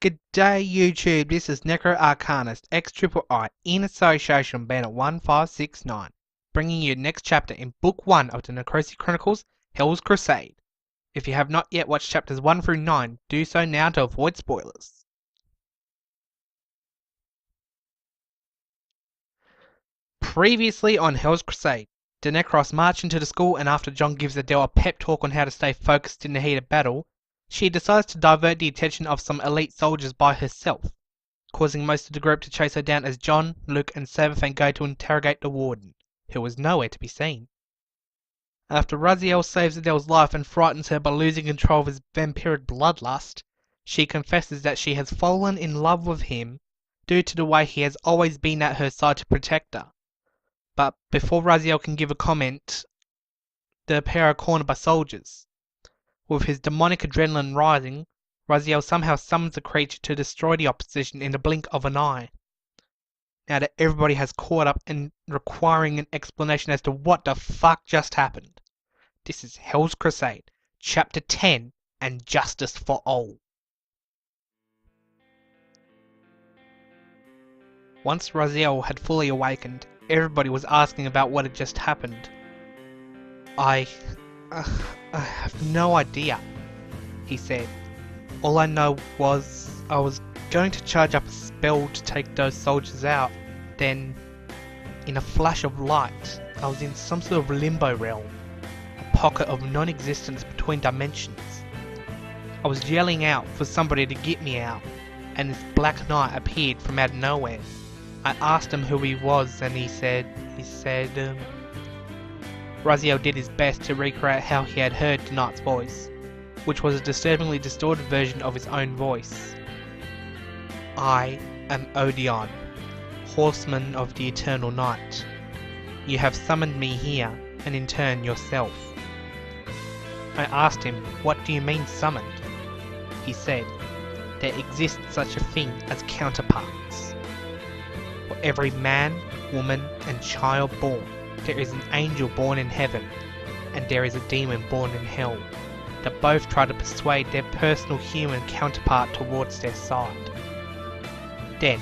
G'day YouTube, this is Necroarchanist XIII in association banner 1569, bringing you next chapter in Book 1 of the Necroarchanist Chronicles, Hell's Crusade. If you have not yet watched chapters 1 through 9, do so now to avoid spoilers. Previously on Hell's Crusade, the Necros march into the school, and after John gives Adele a pep talk on how to stay focused in the heat of battle, she decides to divert the attention of some elite soldiers by herself, causing most of the group to chase her down as John, Luke and Sabbath go to interrogate the warden, who was nowhere to be seen. After Raziel saves Adele's life and frightens her by losing control of his vampiric bloodlust, she confesses that she has fallen in love with him due to the way he has always been at her side to protect her. But before Raziel can give a comment, the pair are cornered by soldiers. With his demonic adrenaline rising, Raziel somehow summons the creature to destroy the opposition in the blink of an eye. Now that everybody has caught up and requiring an explanation as to what the fuck just happened, this is Hell's Crusade, Chapter 10, and Justice for All. Once Raziel had fully awakened, everybody was asking about what had just happened. I have no idea, he said. All I know was I was going to charge up a spell to take those soldiers out. Then, in a flash of light, I was in some sort of limbo realm, a pocket of non-existence between dimensions. I was yelling out for somebody to get me out, and this black knight appeared from out of nowhere. I asked him who he was, and he said, Raziel did his best to recreate how he had heard the knight's voice, which was a disturbingly distorted version of his own voice. I am Odeon, horseman of the eternal night. You have summoned me here, and in turn yourself. I asked him, what do you mean summoned? He said, there exists such a thing as counterparts. For every man, woman, and child born, there is an angel born in heaven, and there is a demon born in hell, that both try to persuade their personal human counterpart towards their side. Then,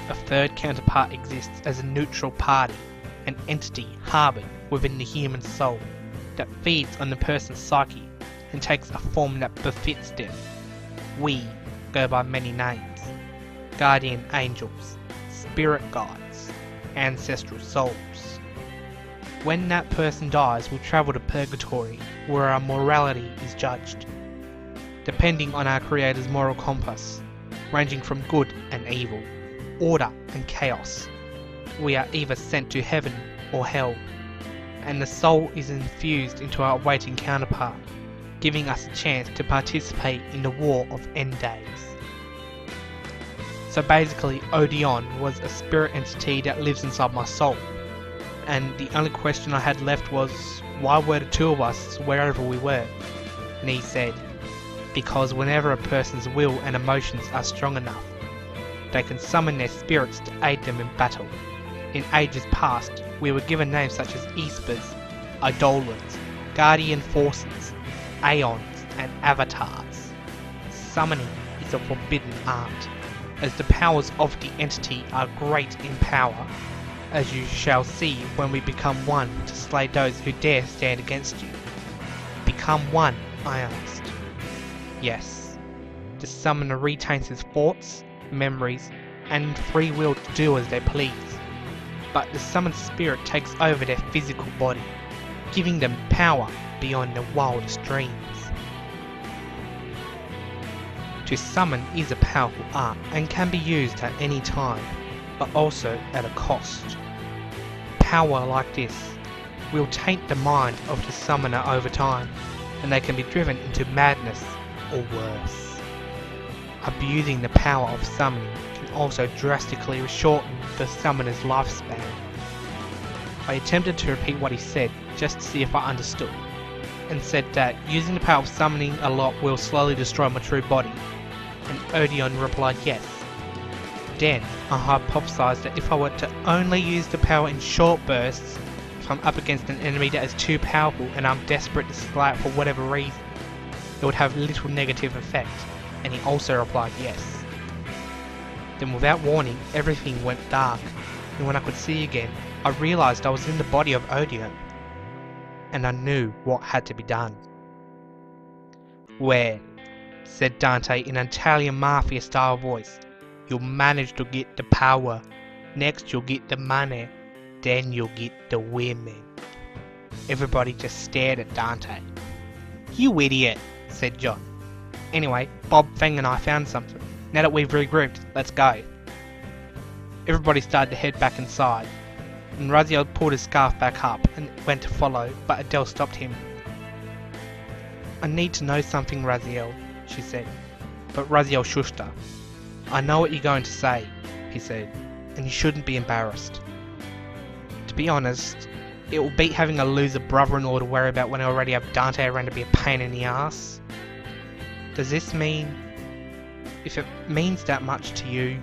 a third counterpart exists as a neutral party, an entity harboured within the human soul, that feeds on the person's psyche and takes a form that befits them. We go by many names: guardian angels, spirit guides, ancestral souls. When that person dies, we'll travel to purgatory, where our morality is judged, depending on our Creator's moral compass, ranging from good and evil, order and chaos. We are either sent to heaven or hell, and the soul is infused into our waiting counterpart, giving us a chance to participate in the war of end days. So basically, Odeon was a spirit entity that lives inside my soul, and the only question I had left was, why were the two of us wherever we were? And he said, because whenever a person's will and emotions are strong enough, they can summon their spirits to aid them in battle. In ages past, we were given names such as Espers, Eidolons, Guardian Forces, Aeons, and Avatars. Summoning is a forbidden art, as the powers of the entity are great in power, as you shall see when we become one to slay those who dare stand against you. Become one, I asked. Yes. The summoner retains his thoughts, memories, and free will to do as they please, but the summoned spirit takes over their physical body, giving them power beyond their wildest dreams. To summon is a powerful art and can be used at any time, but also at a cost. Power like this will taint the mind of the summoner over time, and they can be driven into madness or worse. Abusing the power of summoning can also drastically shorten the summoner's lifespan. I attempted to repeat what he said just to see if I understood, and said that using the power of summoning a lot will slowly destroy my true body, and Odeon replied yes. Then I hypothesized that if I were to only use the power in short bursts, if I'm up against an enemy that is too powerful and I'm desperate to slay it for whatever reason, it would have little negative effect, and he also replied yes. Then without warning, everything went dark, and when I could see again, I realised I was in the body of Odeon, and I knew what had to be done. "Well," said Dante in an Italian mafia-style voice, "you'll manage to get the power, next you'll get the money, then you'll get the women." Everybody just stared at Dante. "You idiot," said John. "Anyway, Bob, Fang and I found something. Now that we've regrouped, let's go." Everybody started to head back inside, and Raziel pulled his scarf back up and went to follow, but Adele stopped him. "I need to know something, Raziel," she said, but Raziel shushed her. "I know what you're going to say," he said, "and you shouldn't be embarrassed. To be honest, it will beat having a loser brother-in-law to worry about when I already have Dante around to be a pain in the ass. Does this mean... if it means that much to you,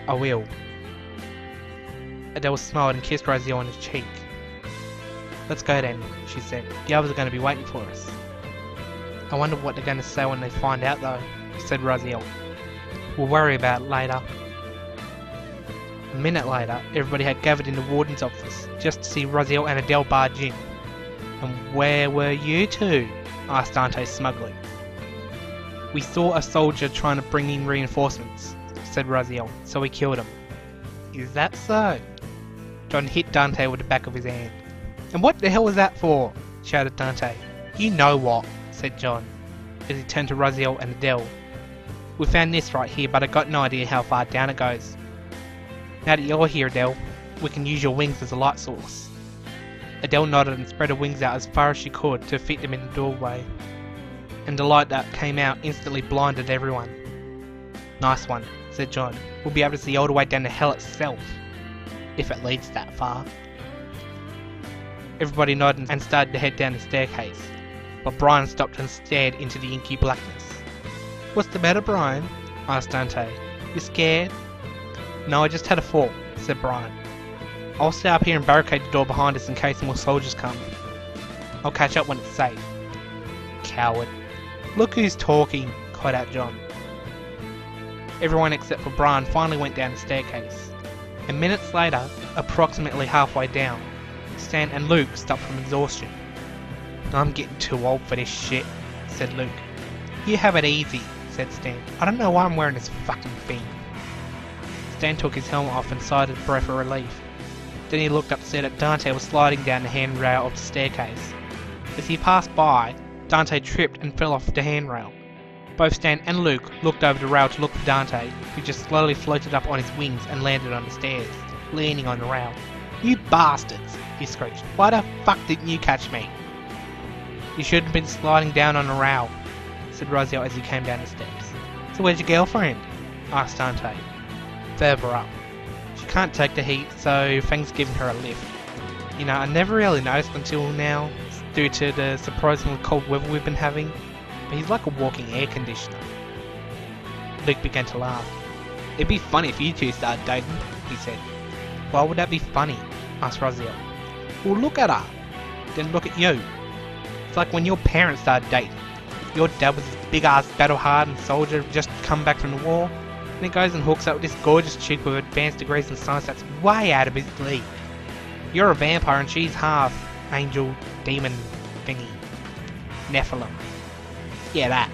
I will." Adele smiled and kissed Raziel on his cheek. "Let's go then," she said. "The others are going to be waiting for us." "I wonder what they're going to say when they find out though," said Raziel. "We'll worry about it later." A minute later, everybody had gathered in the warden's office just to see Raziel and Adele barge in. "And where were you two?" asked Dante smugly. "We saw a soldier trying to bring in reinforcements," said Raziel, "so we killed him." "Is that so?" John hit Dante with the back of his hand. "And what the hell was that for?" shouted Dante. "You know what," said John, as he turned to Raziel and Adele. "We found this right here, but I got no idea how far down it goes. Now that you're here, Adele, we can use your wings as a light source." Adele nodded and spread her wings out as far as she could to fit them in the doorway, and the light that came out instantly blinded everyone. "Nice one," said John. "We'll be able to see all the way down to hell itself, if it leads that far." Everybody nodded and started to head down the staircase, but Brian stopped and stared into the inky blackness. "What's the matter, Brian?" asked Dante. "You scared?" "No, I just had a thought," said Brian. "I'll stay up here and barricade the door behind us in case more soldiers come. I'll catch up when it's safe." "Coward." "Look who's talking," cried out John. Everyone except for Brian finally went down the staircase, and minutes later, approximately halfway down, Stan and Luke stopped from exhaustion. "I'm getting too old for this shit," said Luke. "You have it easy," said Stan. "I don't know why I'm wearing this fucking thing." Stan took his helmet off and sighed a breath of relief. Then he looked up to see that Dante was sliding down the handrail of the staircase. As he passed by, Dante tripped and fell off the handrail. Both Stan and Luke looked over the rail to look for Dante, who just slowly floated up on his wings and landed on the stairs, leaning on the rail. "You bastards!" he screeched. "Why the fuck didn't you catch me?" "You shouldn't have been sliding down on the rail," said Raziel as he came down the steps. "So where's your girlfriend?" asked Dante. "Further up. She can't take the heat, so Fang's giving her a lift. You know, I never really noticed until now, due to the surprisingly cold weather we've been having, but he's like a walking air conditioner." Luke began to laugh. "It'd be funny if you two started dating," he said. "Why would that be funny?" asked Raziel. "Well, look at her. Then look at you. It's like when your parents started dating. Your dad was this big-ass battle-hardened soldier just come back from the war, and he goes and hooks up with this gorgeous chick with advanced degrees in science that's way out of his league. You're a vampire and she's half angel, demon, thingy. Nephilim. Yeah, that.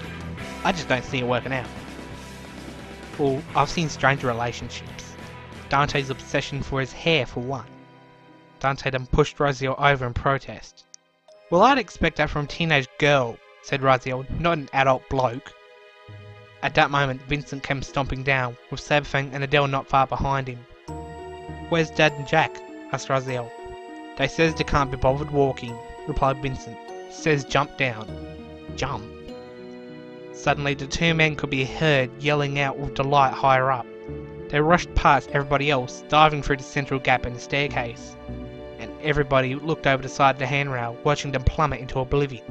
I just don't see it working out." "Well, I've seen stranger relationships. Dante's obsession for his hair, for one." Dante then pushed Raziel over in protest. "Well, I'd expect that from a teenage girl," said Raziel, "not an adult bloke." At that moment, Vincent came stomping down, with Saberfang and Adele not far behind him. "Where's Dad and Jack?" asked Raziel. "They says they can't be bothered walking," replied Vincent. "Says jump down." "Jump?" Suddenly, the two men could be heard yelling out with delight higher up. They rushed past everybody else, diving through the central gap in the staircase, and everybody looked over the side of the handrail, watching them plummet into oblivion.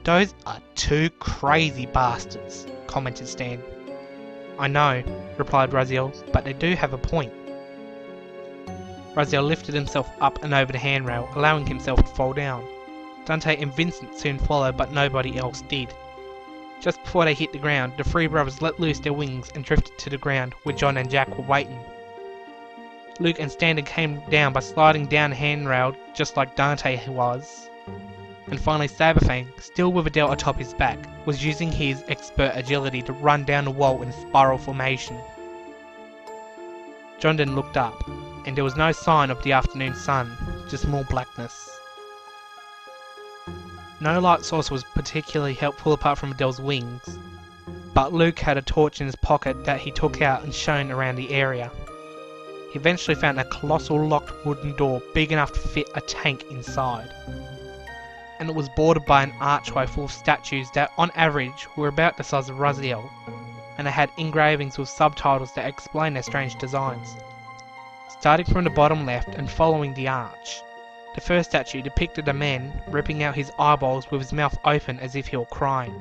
"Those are two crazy bastards," commented Stan. "I know," replied Raziel, "but they do have a point." Raziel lifted himself up and over the handrail, allowing himself to fall down. Dante and Vincent soon followed, but nobody else did. Just before they hit the ground, the three brothers let loose their wings and drifted to the ground where John and Jack were waiting. Luke and Stanton came down by sliding down the handrail just like Dante was. And finally Saberfang, still with Adele atop his back, was using his expert agility to run down the wall in a spiral formation. John then looked up, and there was no sign of the afternoon sun, just more blackness. No light source was particularly helpful apart from Adele's wings, but Luke had a torch in his pocket that he took out and shone around the area. He eventually found a colossal locked wooden door big enough to fit a tank inside, and it was bordered by an archway full of statues that on average were about the size of Raziel, and they had engravings with subtitles that explained their strange designs. Starting from the bottom left and following the arch, the first statue depicted a man ripping out his eyeballs with his mouth open as if he were crying.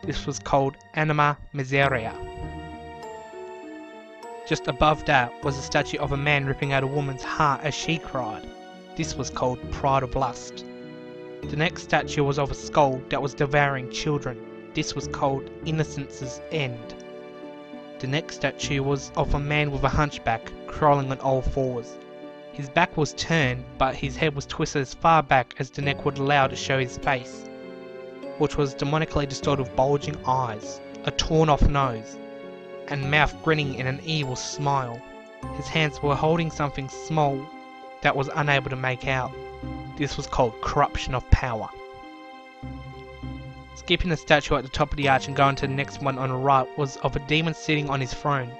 This was called Anima Miseria. Just above that was a statue of a man ripping out a woman's heart as she cried. This was called Pride of Lust. The next statue was of a skull that was devouring children. This was called Innocence's End. The next statue was of a man with a hunchback, crawling on all fours. His back was turned, but his head was twisted as far back as the neck would allow to show his face, which was demonically distorted with bulging eyes, a torn-off nose, and mouth grinning in an evil smile. His hands were holding something small that was unable to make out. This was called Corruption of Power. Skipping the statue at the top of the arch and going to the next one on the right was of a demon sitting on his throne,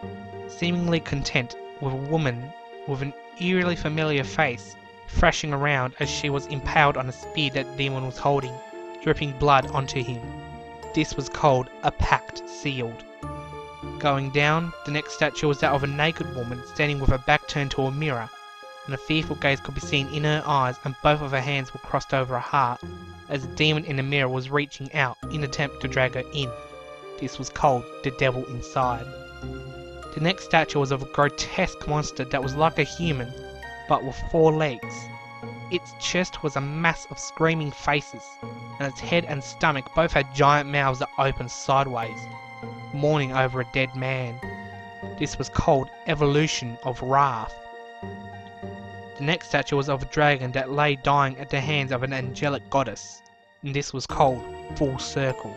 seemingly content with a woman with an eerily familiar face thrashing around as she was impaled on a spear that the demon was holding, dripping blood onto him. This was called a pact sealed. Going down, the next statue was that of a naked woman standing with her back turned to a mirror, and a fearful gaze could be seen in her eyes, and both of her hands were crossed over her heart as the demon in the mirror was reaching out in an attempt to drag her in. This was called the devil inside. The next statue was of a grotesque monster that was like a human, but with 4 legs. Its chest was a mass of screaming faces, and its head and stomach both had giant mouths that opened sideways, mourning over a dead man. This was called Evolution of Wrath. The next statue was of a dragon that lay dying at the hands of an angelic goddess, and this was called Full Circle.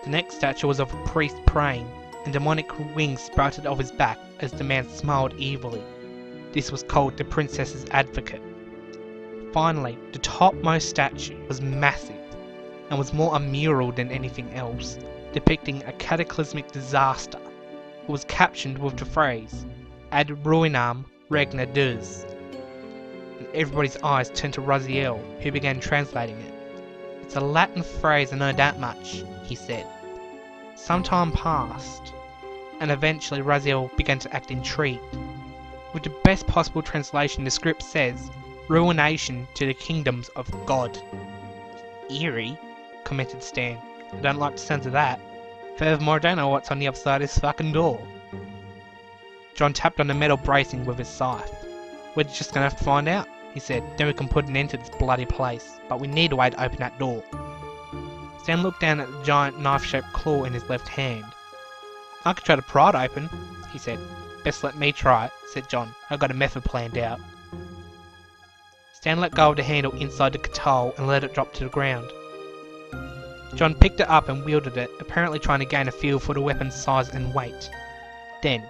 The next statue was of a priest praying, and demonic wings sprouted off his back as the man smiled evilly. This was called the Princess's Advocate. Finally, the topmost statue was massive, and was more a mural than anything else, depicting a cataclysmic disaster. It was captioned with the phrase, Ad ruinam regna deus. And everybody's eyes turned to Raziel, who began translating it. It's a Latin phrase, I know that much, he said. Some time passed, and eventually Raziel began to act intrigued. With the best possible translation, the script says, Ruination to the kingdoms of God. Eerie, commented Stan. I don't like the sound of that. Furthermore, I don't know what's on the other side of this fucking door. John tapped on the metal bracing with his scythe. We're just gonna have to find out, he said, then we can put an end to this bloody place, but we need a way to open that door. Stan looked down at the giant knife-shaped claw in his left hand. I could try to pry it open, he said. Best let me try it, said John. I've got a method planned out. Stan let go of the handle inside the katol and let it drop to the ground. John picked it up and wielded it, apparently trying to gain a feel for the weapon's size and weight. Then,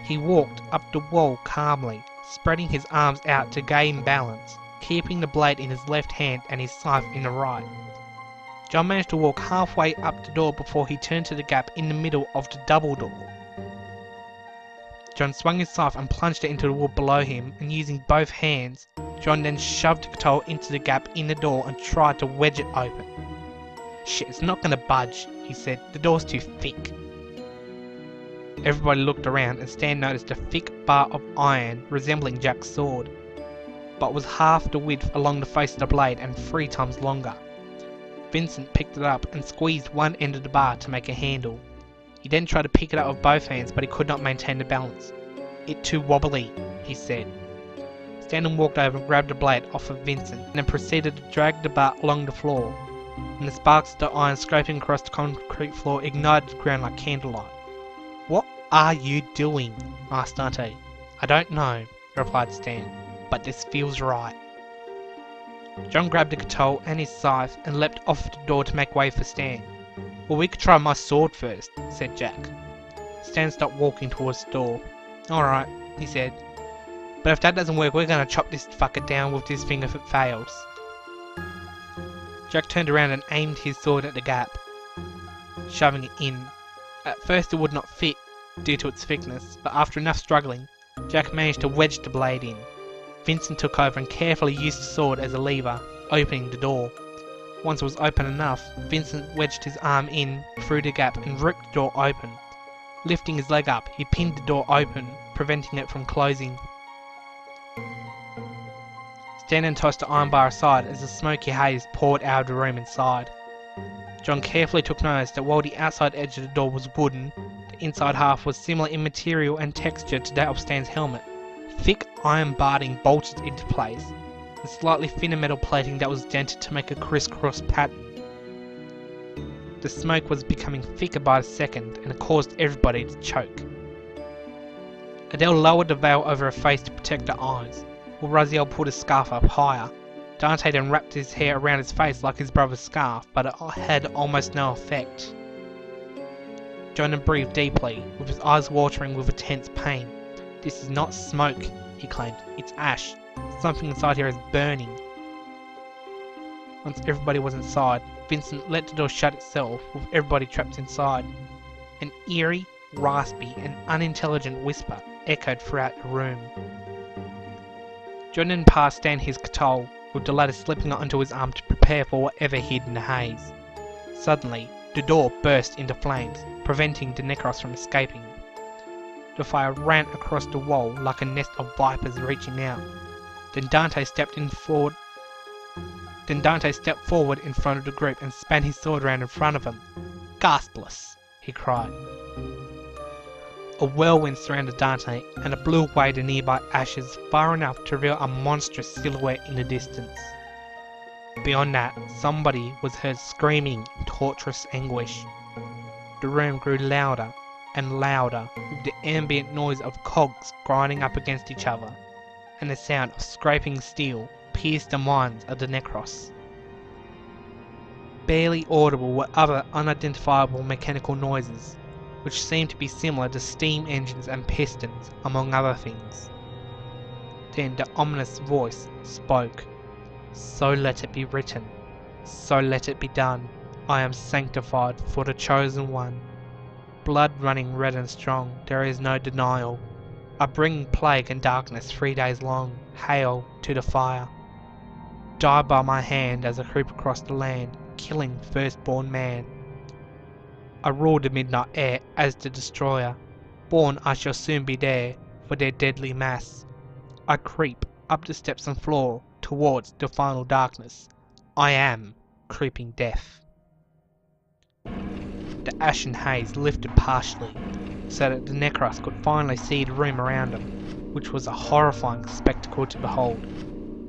he walked up the wall calmly, spreading his arms out to gain balance, keeping the blade in his left hand and his scythe in the right. John managed to walk halfway up the door before he turned to the gap in the middle of the double door. John swung his scythe and plunged it into the wood below him, and using both hands, John then shoved the katol into the gap in the door and tried to wedge it open. Shit, it's not gonna budge, he said. The door's too thick. Everybody looked around and Stan noticed a thick bar of iron resembling Jack's sword, but was half the width along the face of the blade and 3 times longer. Vincent picked it up and squeezed one end of the bar to make a handle. He then tried to pick it up with both hands, but he could not maintain the balance. It too wobbly, he said. Stan walked over and grabbed the blade off of Vincent, and then proceeded to drag the bar along the floor, and the sparks of the iron scraping across the concrete floor ignited the ground like candlelight. "What are you doing?" asked Dante. "I don't know," replied Stan, "but this feels right." John grabbed a katol and his scythe and leapt off the door to make way for Stan. "Well, we could try my sword first," said Jack. Stan stopped walking towards the door. "Alright," he said. "But if that doesn't work, we're gonna chop this fucker down with this thing if it fails." Jack turned around and aimed his sword at the gap, shoving it in. At first it would not fit due to its thickness, but after enough struggling, Jack managed to wedge the blade in. Vincent took over and carefully used the sword as a lever, opening the door. Once it was open enough, Vincent wedged his arm in through the gap and ripped the door open. Lifting his leg up, he pinned the door open, preventing it from closing. Stan tossed the iron bar aside as the smoky haze poured out of the room inside. John carefully took notice that while the outside edge of the door was wooden, the inside half was similar in material and texture to that of Stan's helmet. Thick iron barding bolted into place, and slightly thinner metal plating that was dented to make a crisscross pattern. The smoke was becoming thicker by the second, and it caused everybody to choke. Adele lowered the veil over her face to protect her eyes, while Raziel pulled his scarf up higher. Dante then wrapped his hair around his face like his brother's scarf, but it had almost no effect. John breathed deeply, with his eyes watering with intense pain. "This is not smoke," he claimed. "It's ash. Something inside here is burning." Once everybody was inside, Vincent let the door shut itself, with everybody trapped inside. An eerie, raspy, and unintelligent whisper echoed throughout the room. John then passed Stan his katol, with the latter slipping it onto his arm to prepare for whatever hid in the haze. Suddenly, the door burst into flames, preventing the Necros from escaping. The fire ran across the wall like a nest of vipers reaching out. Then Dante stepped forward in front of the group and span his sword around in front of him. "Gaspless!" he cried. A whirlwind surrounded Dante, and it blew away the nearby ashes far enough to reveal a monstrous silhouette in the distance. Beyond that, somebody was heard screaming in torturous anguish. The room grew louder and louder, with the ambient noise of cogs grinding up against each other, and the sound of scraping steel pierced the minds of the Necros. Barely audible were other unidentifiable mechanical noises, which seemed to be similar to steam engines and pistons, among other things. Then the ominous voice spoke. "So let it be written. So let it be done. I am sanctified for the chosen one. Blood running red and strong, there is no denial. I bring plague and darkness 3 days long. Hail to the fire. Die by my hand as I creep across the land, killing firstborn man. I rule the midnight air as the destroyer. Born I shall soon be there for their deadly mass. I creep up the steps and floor towards the final darkness. I am creeping death." The ashen haze lifted partially, so that the Necros could finally see the room around them, which was a horrifying spectacle to behold.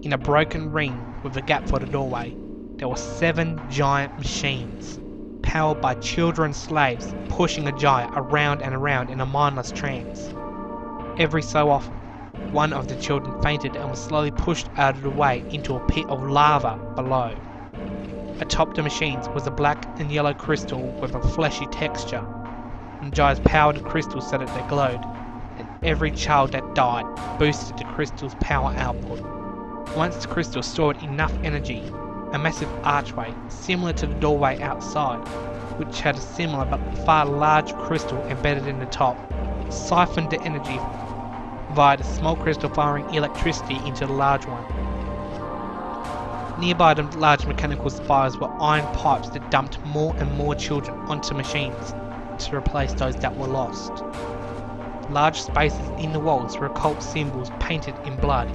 In a broken ring with a gap for the doorway, there were 7 giant machines, powered by children slaves pushing a giant around and around in a mindless trance. Every so often, one of the children fainted and was slowly pushed out of the way into a pit of lava below. Atop the machines was a black and yellow crystal with a fleshy texture, and giants powered the crystals so that they glowed, and every child that died boosted the crystal's power output. Once the crystal stored enough energy, a massive archway, similar to the doorway outside, which had a similar but far larger crystal embedded in the top, siphoned the energy via the small crystal firing electricity into the large one. Nearby the large mechanical spires were iron pipes that dumped more and more children onto machines to replace those that were lost. Large spaces in the walls were occult symbols painted in blood,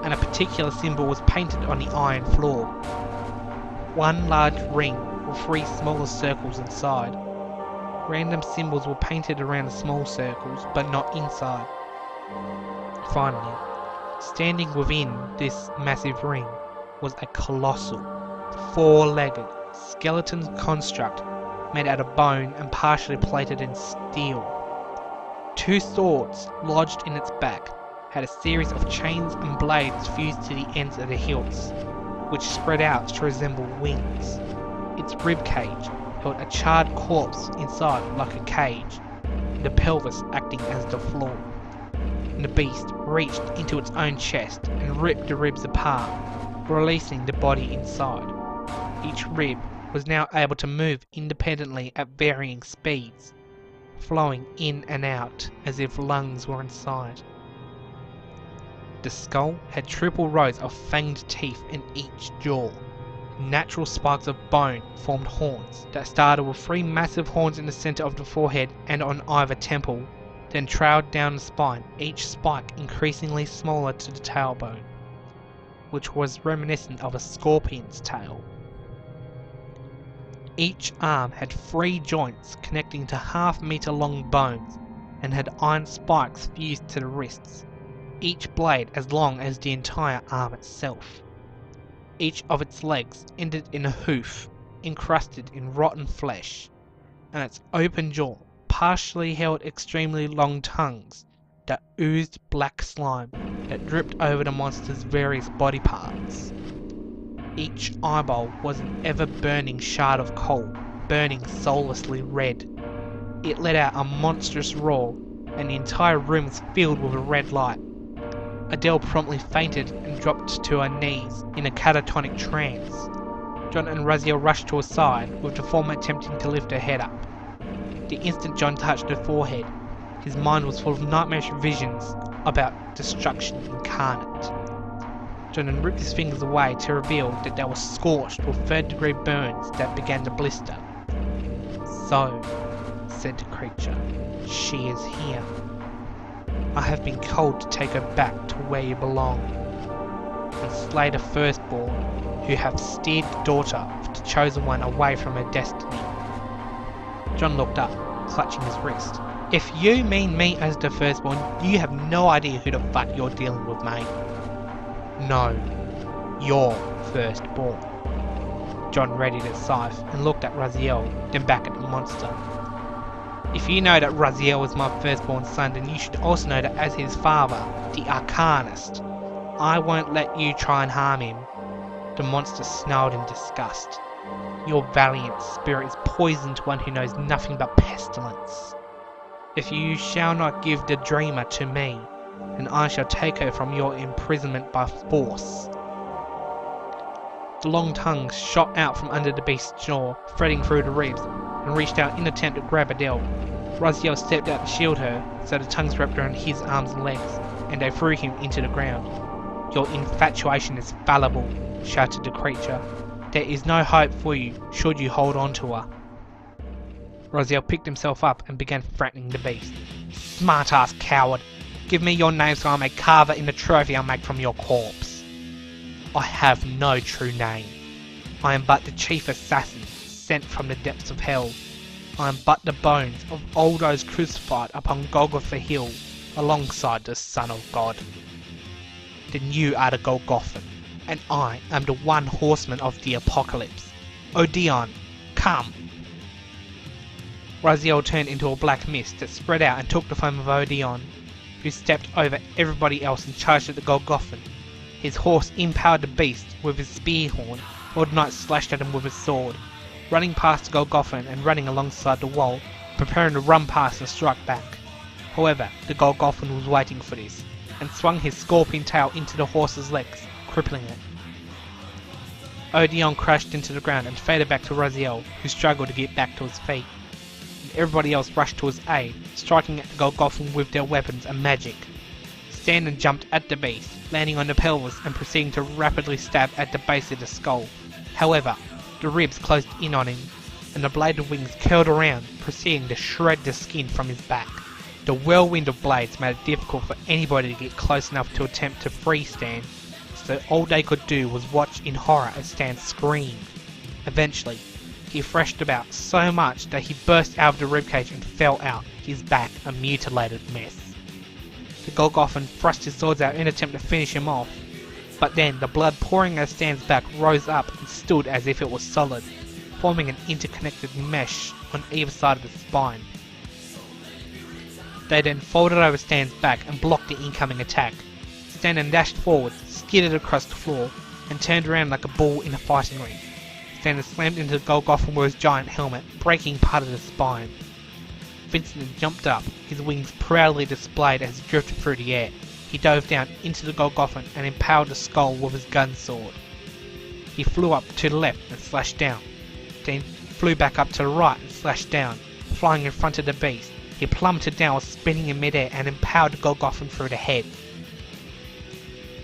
and a particular symbol was painted on the iron floor. One large ring with 3 smaller circles inside. Random symbols were painted around the small circles, but not inside. Finally, standing within this massive ring was a colossal, 4-legged, skeleton construct made out of bone and partially plated in steel. 2 swords lodged in its back had a series of chains and blades fused to the ends of the hilts, which spread out to resemble wings. Its ribcage held a charred corpse inside like a cage, and the pelvis acting as the floor. And the beast reached into its own chest and ripped the ribs apart, releasing the body inside. Each rib was now able to move independently at varying speeds, flowing in and out as if lungs were inside. The skull had triple rows of fanged teeth in each jaw. Natural spikes of bone formed horns that started with 3 massive horns in the center of the forehead and on either temple, then trailed down the spine, each spike increasingly smaller to the tailbone, which was reminiscent of a scorpion's tail. Each arm had 3 joints connecting to half-meter long bones and had iron spikes fused to the wrists, each blade as long as the entire arm itself. Each of its legs ended in a hoof encrusted in rotten flesh, and its open jaw partially held extremely long tongues that oozed black slime that dripped over the monster's various body parts. Each eyeball was an ever-burning shard of coal, burning soullessly red. It let out a monstrous roar, and the entire room was filled with a red light. Adele promptly fainted and dropped to her knees in a catatonic trance. John and Raziel rushed to her side, with the former attempting to lift her head up. The instant John touched her forehead, his mind was full of nightmarish visions about destruction incarnate. John ripped his fingers away to reveal that they were scorched with 3rd-degree burns that began to blister. "So," said the creature, "she is here. I have been called to take her back to where you belong, and slay the firstborn who have steered the daughter of the chosen one away from her destiny." John looked up, clutching his wrist. "If you mean me as the firstborn, you have no idea who the fuck you're dealing with, mate." "No, you're firstborn." John readied his scythe and looked at Raziel, then back at the monster. "If you know that Raziel is my firstborn son, then you should also know that as his father, the Arcanist, I won't let you try and harm him." The monster snarled in disgust. "Your valiant spirit is poison to one who knows nothing but pestilence. If you shall not give the dreamer to me, then I shall take her from your imprisonment by force." The long tongue shot out from under the beast's jaw, threading through the ribs, and reached out in an attempt to grab Adele. Raziel stepped out to shield her, so the tongues wrapped around his arms and legs, and they threw him into the ground. "Your infatuation is fallible," shouted the creature. "There is no hope for you should you hold on to her." Raziel picked himself up and began threatening the beast. "Smart-ass coward! Give me your name so I may carve it in the trophy I'll make from your corpse." "I have no true name. I am but the chief assassin sent from the depths of hell. I am but the bones of all those crucified upon Golgotha Hill alongside the Son of God." "Then you are the Golgothan, and I am the one horseman of the apocalypse. Odeon, come!" Raziel turned into a black mist that spread out and took the form of Odeon, who stepped over everybody else and charged at the Golgothan. His horse impaled the beast with his spear horn, while the knight slashed at him with his sword, running past the Golgothan and running alongside the wall, preparing to run past and strike back. However, the Golgothan was waiting for this, and swung his scorpion tail into the horse's legs, crippling it. Odeon crashed into the ground and faded back to Raziel, who struggled to get back to his feet. And everybody else rushed to his aid, striking at the Golgothan with their weapons and magic. Stanton jumped at the beast, landing on the pelvis and proceeding to rapidly stab at the base of the skull. However, the ribs closed in on him, and the bladed wings curled around, proceeding to shred the skin from his back. The whirlwind of blades made it difficult for anybody to get close enough to attempt to free Stan, so all they could do was watch in horror as Stan screamed. Eventually, he thrashed about so much that he burst out of the ribcage and fell out, his back a mutilated mess. The Golgothan thrust his swords out in an attempt to finish him off, but then the blood pouring out of Stan's back rose up and stood as if it was solid. forming an interconnected mesh on either side of the spine. They then folded over Stan's back and blocked the incoming attack. Stan then dashed forward, skidded across the floor, and turned around like a bull in a fighting ring. Stan then slammed into the Golgothan's giant helmet, breaking part of the spine. Vincent then jumped up, his wings proudly displayed as he drifted through the air. He dove down into the Golgothan and impaled the skull with his gun sword. He flew up to the left and slashed down, then flew back up to the right and slashed down, flying in front of the beast. He plummeted down while spinning in midair and impaled the Golgothan through the head.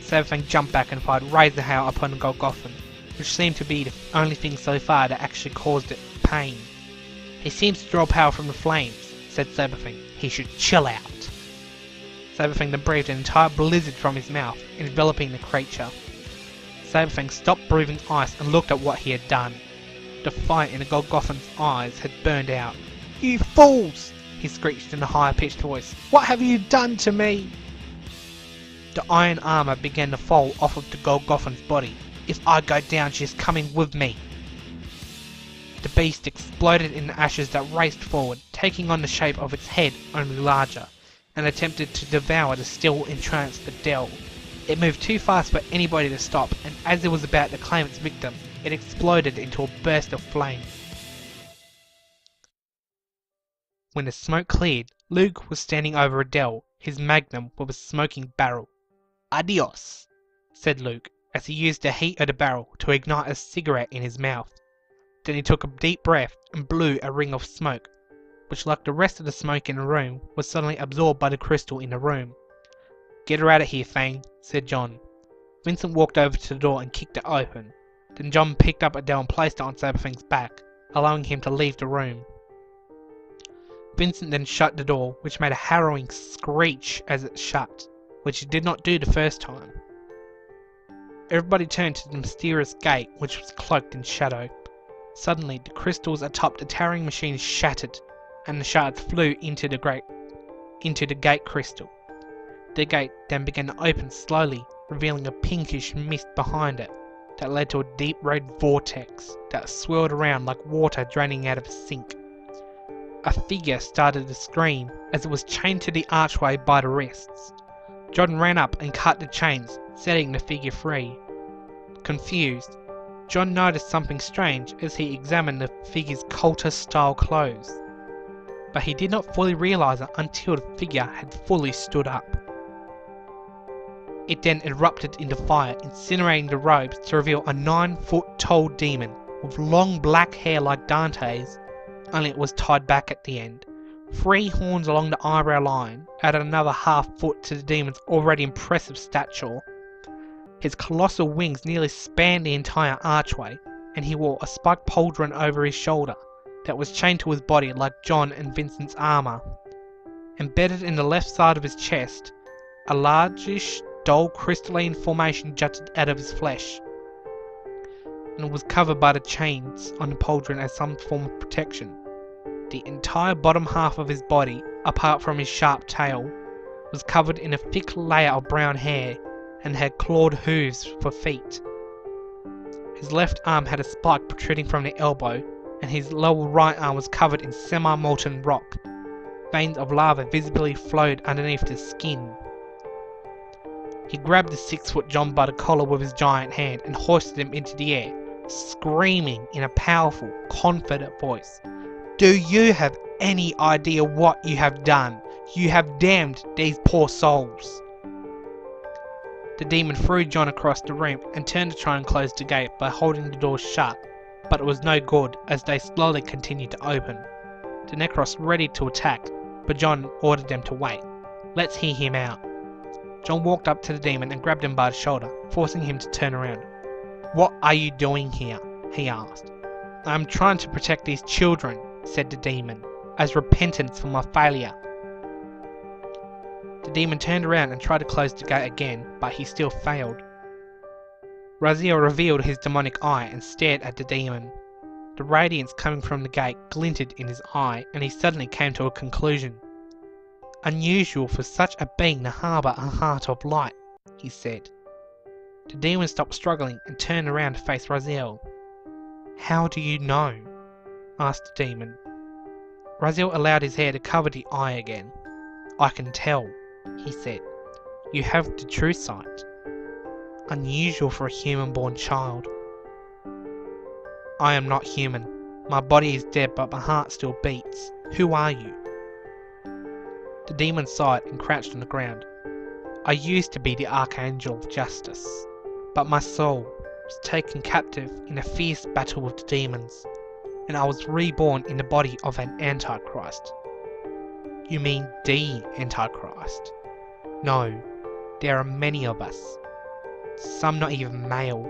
Sabafang jumped back and fired razor hail upon the Golgothan, which seemed to be the only thing so far that actually caused it pain. "He seems to draw power from the flames," said Sabafang. "He should chill out." Sabafang then breathed an entire blizzard from his mouth, enveloping the creature. Sabafang stopped breathing ice and looked at what he had done. The fire in the Golgothan's eyes had burned out. "You fools!" he screeched in a higher-pitched voice. "What have you done to me?" The iron armour began to fall off of the Golgothan's body. "If I go down, she's coming with me." The beast exploded in the ashes that raced forward, taking on the shape of its head, only larger, and attempted to devour the still entranced Adele. It moved too fast for anybody to stop, and as it was about to claim its victim, it exploded into a burst of flame. When the smoke cleared, Luke was standing over Adele, his magnum with a smoking barrel. "Adios," said Luke, as he used the heat of the barrel to ignite a cigarette in his mouth. Then he took a deep breath and blew a ring of smoke, which, like the rest of the smoke in the room, was suddenly absorbed by the crystal in the room. "Get her out of here, Fang," said John. Vincent walked over to the door and kicked it open. Then John picked up Adele and placed it on Sabafang's back, allowing him to leave the room. Vincent then shut the door, which made a harrowing screech as it shut, which it did not do the first time. Everybody turned to the mysterious gate, which was cloaked in shadow. Suddenly, the crystals atop the towering machine shattered, and the shards flew into the gate crystal. The gate then began to open slowly, revealing a pinkish mist behind it that led to a deep red vortex that swirled around like water draining out of a sink. A figure started to scream as it was chained to the archway by the wrists. John ran up and cut the chains, setting the figure free. Confused, John noticed something strange as he examined the figure's cultist-style clothes, but he did not fully realise it until the figure had fully stood up. It then erupted into fire, incinerating the robes to reveal a 9-foot-tall demon with long black hair like Dante's, only it was tied back at the end. 3 horns along the eyebrow line added another half-foot to the demon's already impressive stature. His colossal wings nearly spanned the entire archway, and he wore a spiked pauldron over his shoulder that was chained to his body like John and Vincent's armour. Embedded in the left side of his chest, a largish, dull crystalline formation jutted out of his flesh, and was covered by the chains on the pauldron as some form of protection. The entire bottom half of his body, apart from his sharp tail, was covered in a thick layer of brown hair and had clawed hooves for feet. His left arm had a spike protruding from the elbow, and his lower right arm was covered in semi-molten rock. Veins of lava visibly flowed underneath the skin. He grabbed the 6-foot John by the collar with his giant hand and hoisted him into the air, screaming in a powerful, confident voice, "Do you have any idea what you have done? You have damned these poor souls." The demon threw John across the room and turned to try and close the gate by holding the door shut, but it was no good as they slowly continued to open. The Necros were ready to attack, but John ordered them to wait. "Let's hear him out." John walked up to the demon and grabbed him by the shoulder, forcing him to turn around. "What are you doing here?" he asked. "I am trying to protect these children," said the demon, "as repentance for my failure." The demon turned around and tried to close the gate again, but he still failed. Raziel revealed his demonic eye and stared at the demon. The radiance coming from the gate glinted in his eye, and he suddenly came to a conclusion. "Unusual for such a being to harbour a heart of light," he said. The demon stopped struggling and turned around to face Raziel. "How do you know?" asked the demon. Raziel allowed his hair to cover the eye again. I can tell, he said. You have the true sight. Unusual for a human-born child. I am not human. My body is dead, but my heart still beats. Who are you? The demon sighed and crouched on the ground. I used to be the Archangel of Justice, but my soul was taken captive in a fierce battle with the demons, and I was reborn in the body of an Antichrist. You mean the Antichrist? No, there are many of us. Some not even male.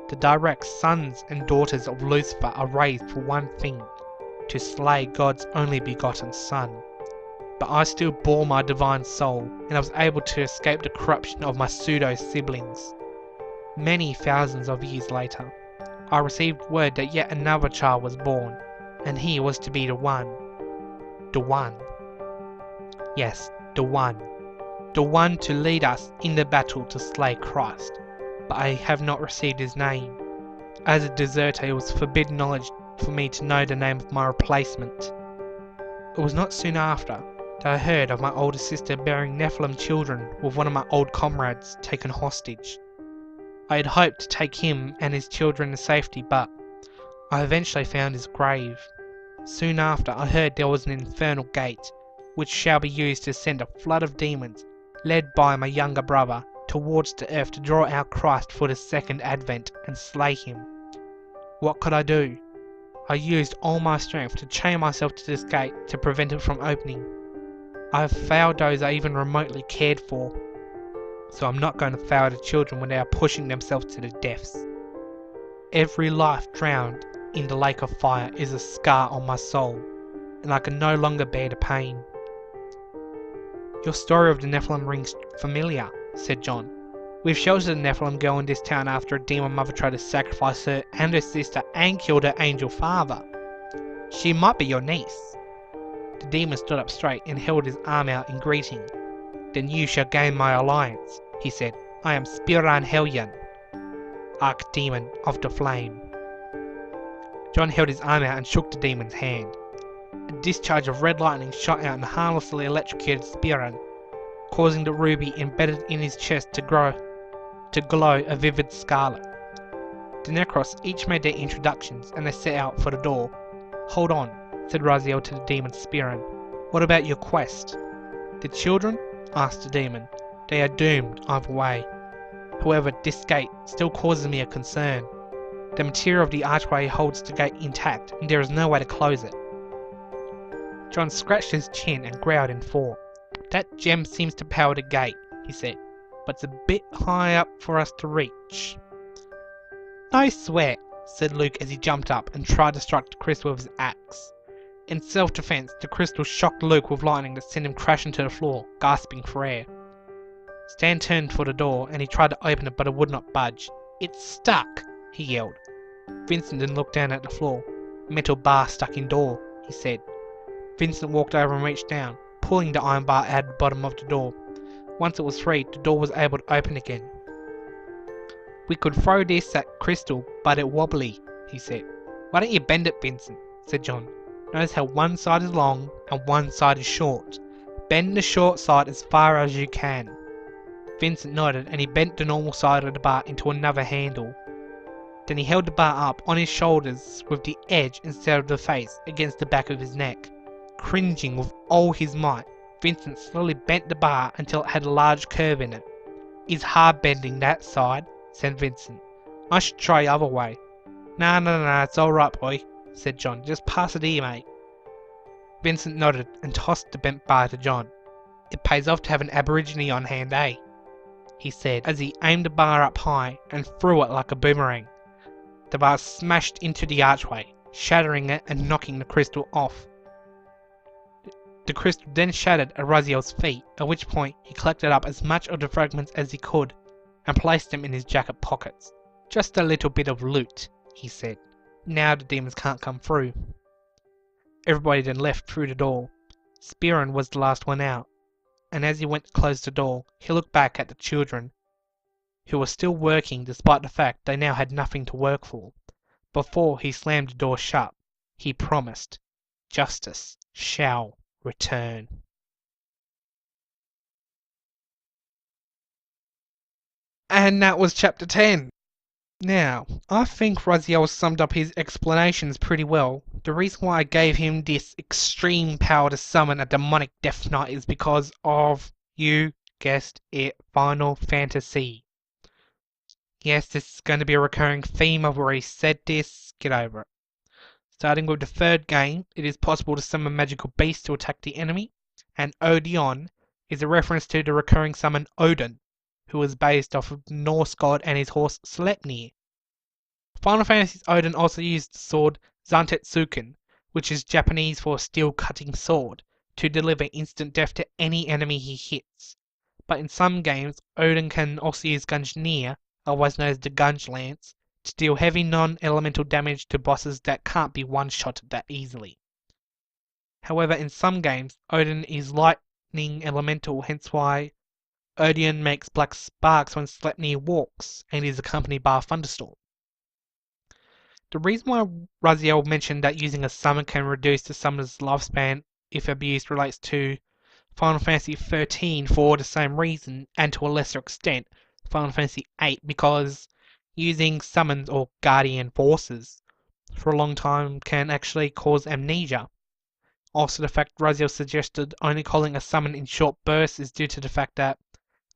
The direct sons and daughters of Lucifer are raised for one thing, to slay God's only begotten Son. But I still bore my divine soul, and I was able to escape the corruption of my pseudo-siblings. Many thousands of years later, I received word that yet another child was born, and he was to be the one. The one. Yes, the one. The one to lead us in the battle to slay Christ. But I have not received his name. As a deserter, it was forbidden knowledge for me to know the name of my replacement. It was not soon after that I heard of my older sister bearing Nephilim children with one of my old comrades taken hostage. I had hoped to take him and his children to safety, but I eventually found his grave. Soon after, I heard there was an infernal gate, which shall be used to send a flood of demons, led by my younger brother, towards the earth to draw out Christ for the second advent and slay him. What could I do? I used all my strength to chain myself to this gate to prevent it from opening. I have failed those I even remotely cared for, so I'm not going to fail the children when they are pushing themselves to the depths. Every life drowned in the lake of fire is a scar on my soul, and I can no longer bear the pain. Your story of the Nephilim rings familiar, said John. We've sheltered a Nephilim girl in this town after a demon mother tried to sacrifice her and her sister and killed her angel father. She might be your niece. The demon stood up straight and held his arm out in greeting. Then you shall gain my alliance, he said. I am Spiran Helyan, Archdemon of the Flame. John held his arm out and shook the demon's hand. A discharge of red lightning shot out and harmlessly electrocuted Spiran, causing the ruby embedded in his chest to glow a vivid scarlet. The Necros each made their introductions and they set out for the door. Hold on, said Raziel to the demon Spiran. What about your quest? The children? Asked the demon. They are doomed either way. However, this gate still causes me a concern. The material of the archway holds the gate intact and there is no way to close it. John scratched his chin and growled in thought. That gem seems to power the gate, he said, but it's a bit high up for us to reach. No sweat, said Luke as he jumped up and tried to strike the crystal with his axe. In self-defense, the crystal shocked Luke with lightning that sent him crashing to the floor, gasping for air. Stan turned for the door and he tried to open it, but it would not budge. It's stuck, he yelled. Vincent then looked down at the floor. Metal bar stuck in door, he said. Vincent walked over and reached down, pulling the iron bar out of the bottom of the door. Once it was free, the door was able to open again. We could throw this at Crystal, but it's wobbly, he said. Why don't you bend it, Vincent, said John. Notice how one side is long and one side is short. Bend the short side as far as you can. Vincent nodded and he bent the normal side of the bar into another handle. Then he held the bar up on his shoulders with the edge instead of the face against the back of his neck. Cringing with all his might, Vincent slowly bent the bar until it had a large curve in it. It's hard bending that side, said Vincent. I should try the other way. Nah, it's alright, boy, said John. Just pass it here, mate. Vincent nodded and tossed the bent bar to John. It pays off to have an aborigine on hand, eh? He said as he aimed the bar up high and threw it like a boomerang. The bar smashed into the archway, shattering it and knocking the crystal off. The crystal then shattered at Raziel's feet, at which point he collected up as much of the fragments as he could and placed them in his jacket pockets. Just a little bit of loot, he said. Now the demons can't come through. Everybody then left through the door. Spiran was the last one out, and as he went to close the door, he looked back at the children, who were still working despite the fact they now had nothing to work for, before he slammed the door shut. He promised, justice shall return. And that was chapter 10. Now, I think Raziel summed up his explanations pretty well. The reason why I gave him this extreme power to summon a demonic Death Knight is because of, you guessed it, Final Fantasy. Yes, this is going to be a recurring theme. I've already said this. Get over it. Starting with the third game, it is possible to summon magical beasts to attack the enemy, and Odeon is a reference to the recurring summon Odin, who was based off of the Norse god and his horse Sleipnir. Final Fantasy's Odin also used the sword Zantetsuken, which is Japanese for steel-cutting sword, to deliver instant death to any enemy he hits. But in some games, Odin can also use Gungnir, otherwise known as the Gunge Lance, to deal heavy non-elemental damage to bosses that can't be one-shotted that easily. However, in some games, Odin is lightning elemental, hence why Odeon makes black sparks when Sleipnir walks, and is accompanied by a thunderstorm. The reason why Raziel mentioned that using a summon can reduce the summoner's lifespan if abused relates to Final Fantasy XIII for the same reason, and to a lesser extent, Final Fantasy VIII, because using summons or guardian forces for a long time can actually cause amnesia. Also, the fact Raziel suggested only calling a summon in short bursts is due to the fact that,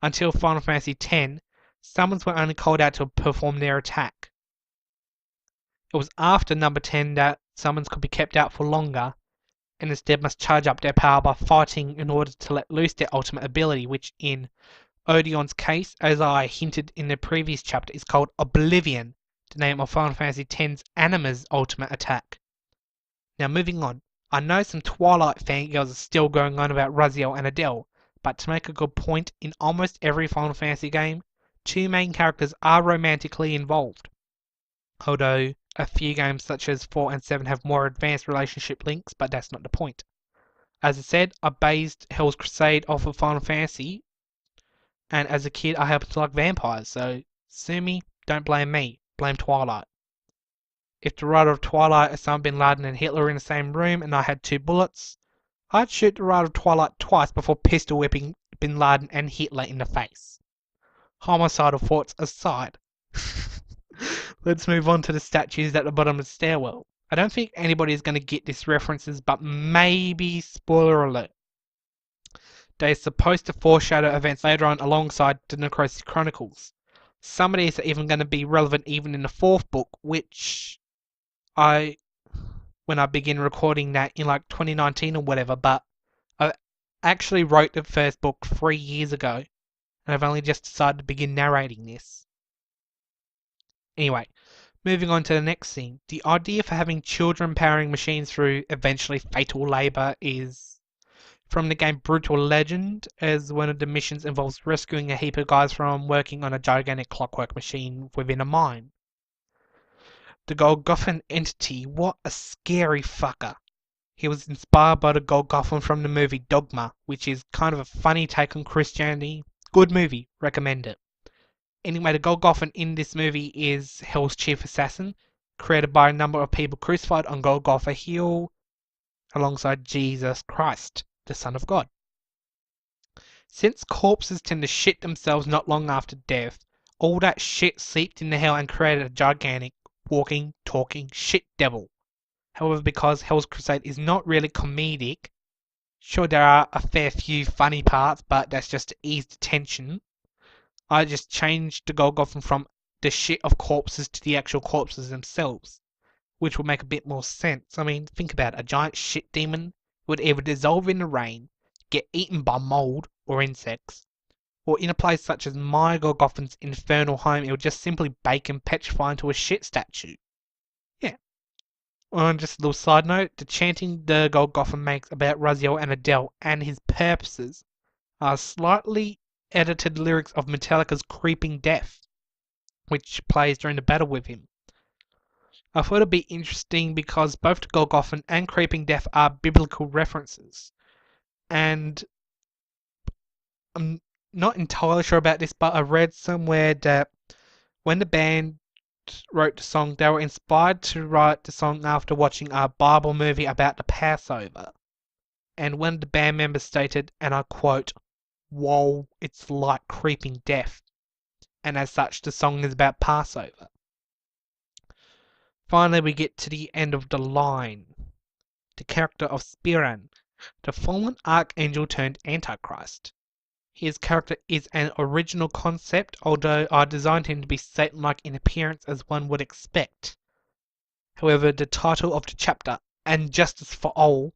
until Final Fantasy X, summons were only called out to perform their attack. It was after number 10 that summons could be kept out for longer, and instead must charge up their power by fighting in order to let loose their ultimate ability, which in Odeon's case, as I hinted in the previous chapter, is called Oblivion, the name of Final Fantasy X's Anima's ultimate attack. Now moving on, I know some Twilight fangirls are still going on about Raziel and Adele, but to make a good point, in almost every Final Fantasy game, two main characters are romantically involved. Although a few games such as 4 and 7 have more advanced relationship links, but that's not the point. As I said, I based Hell's Crusade off of Final Fantasy, and as a kid I happened to like vampires, so sue me, don't blame me, blame Twilight. If the writer of Twilight, Osama bin Laden and Hitler were in the same room and I had 2 bullets, I'd shoot the writer of Twilight twice before pistol whipping bin Laden and Hitler in the face. Homicidal thoughts aside. Let's move on to the statues at the bottom of the stairwell. I don't think anybody is going to get these references, but maybe, spoiler alert, they're supposed to foreshadow events later on alongside the Necroarchanist Chronicles. Some of these are even going to be relevant even in the 4th book, which when I begin recording that in like 2019 or whatever, but I actually wrote the 1st book 3 years ago, and I've only just decided to begin narrating this. Anyway, moving on to the next scene. The idea for having children powering machines through eventually fatal labor is from the game Brutal Legend, as one of the missions involves rescuing a heap of guys from working on a gigantic clockwork machine within a mine. The Golgothan entity, what a scary fucker. He was inspired by the Golgothan from the movie Dogma, which is kind of a funny take on Christianity. Good movie, recommend it. Anyway, the Golgothan in this movie is Hell's chief assassin, created by a number of people crucified on Golgotha Hill alongside Jesus Christ, the Son of God. Since corpses tend to shit themselves not long after death, all that shit seeped into hell and created a gigantic, walking, talking shit devil. However, because Hell's Crusade is not really comedic, sure there are a fair few funny parts, but that's just to ease the tension, I just changed the Golgothan from the shit of corpses to the actual corpses themselves, which would make a bit more sense. I mean, think about it. A giant shit demon would either dissolve in the rain, get eaten by mold or insects, or in a place such as my Golgothan's infernal home, it would just simply bake and petrify into a shit statue. Yeah. On just a little side note, the chanting the Golgothan makes about Raziel and Adele and his purposes are slightly edited lyrics of Metallica's Creeping Death, which plays during the battle with him. I thought it'd be interesting because both the Golgothan and Creeping Death are biblical references. And I'm not entirely sure about this, but I read somewhere that when the band wrote the song, they were inspired to write the song after watching a Bible movie about the Passover. And one of the band members stated, and I quote, "Whoa, it's like creeping death." And as such, the song is about Passover. Finally, we get to the end of the line. The character of Spiran, the fallen archangel turned Antichrist. His character is an original concept, although I designed him to be Satan-like in appearance as one would expect. However, the title of the chapter, And Justice for All,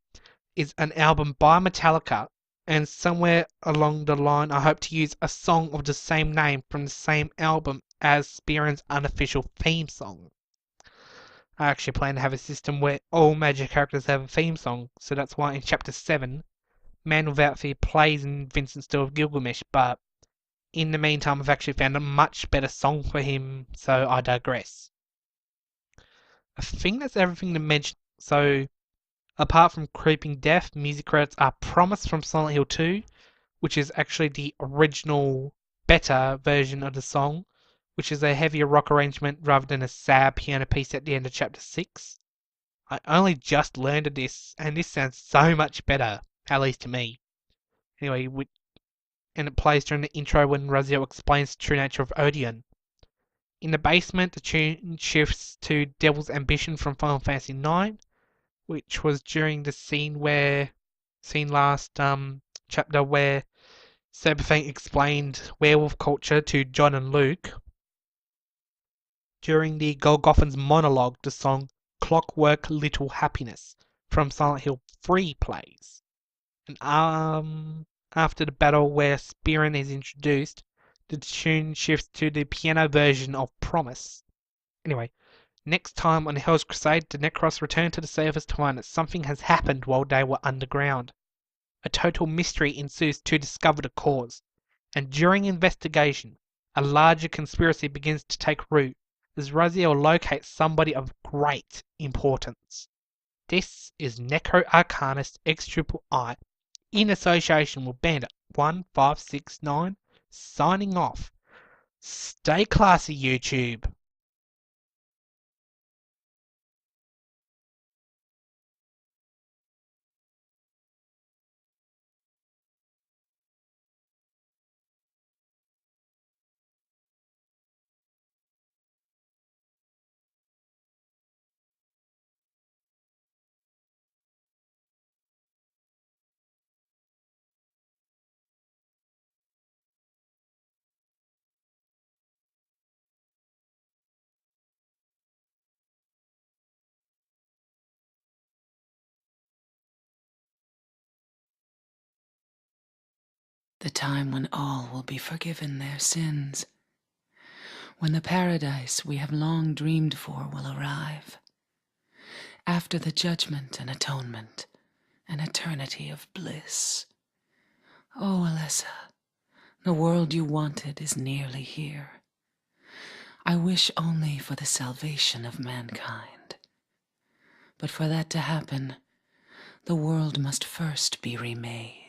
is an album by Metallica, and somewhere along the line I hope to use a song of the same name from the same album as Spiran's unofficial theme song. I actually plan to have a system where all major characters have a theme song, so that's why in Chapter 7, Man Without Fear plays in Vincent's Story of Gilgamesh, but in the meantime I've actually found a much better song for him, so I digress. I think that's everything to mention. So, apart from Creeping Death, music credits are Promise from Silent Hill 2, which is actually the original, better version of the song, which is a heavier rock arrangement rather than a sad piano piece at the end of Chapter 6. I only just learned of this, and this sounds so much better, at least to me. Anyway, and it plays during the intro when Raziel explains the true nature of Odeon. In the basement, the tune shifts to Devil's Ambition from Final Fantasy IX, which was during the scene last chapter where Saberfang explained werewolf culture to John and Luke. During the Golgothan's monologue, the song Clockwork Little Happiness from Silent Hill 3 plays. And after the battle where Spiran is introduced, the tune shifts to the piano version of Promise. Anyway, next time on Hell's Crusade, the Necros return to the surface to find that something has happened while they were underground. A total mystery ensues to discover the cause, and during investigation, a larger conspiracy begins to take root as Raziel locates somebody of great importance. This is Necroarchanist XIII in association with Bandit 1569 signing off. Stay classy, YouTube. The time when all will be forgiven their sins, when the paradise we have long dreamed for will arrive. After the judgment and atonement, an eternity of bliss. Oh, Alessa, the world you wanted is nearly here. I wish only for the salvation of mankind. But for that to happen, the world must first be remade.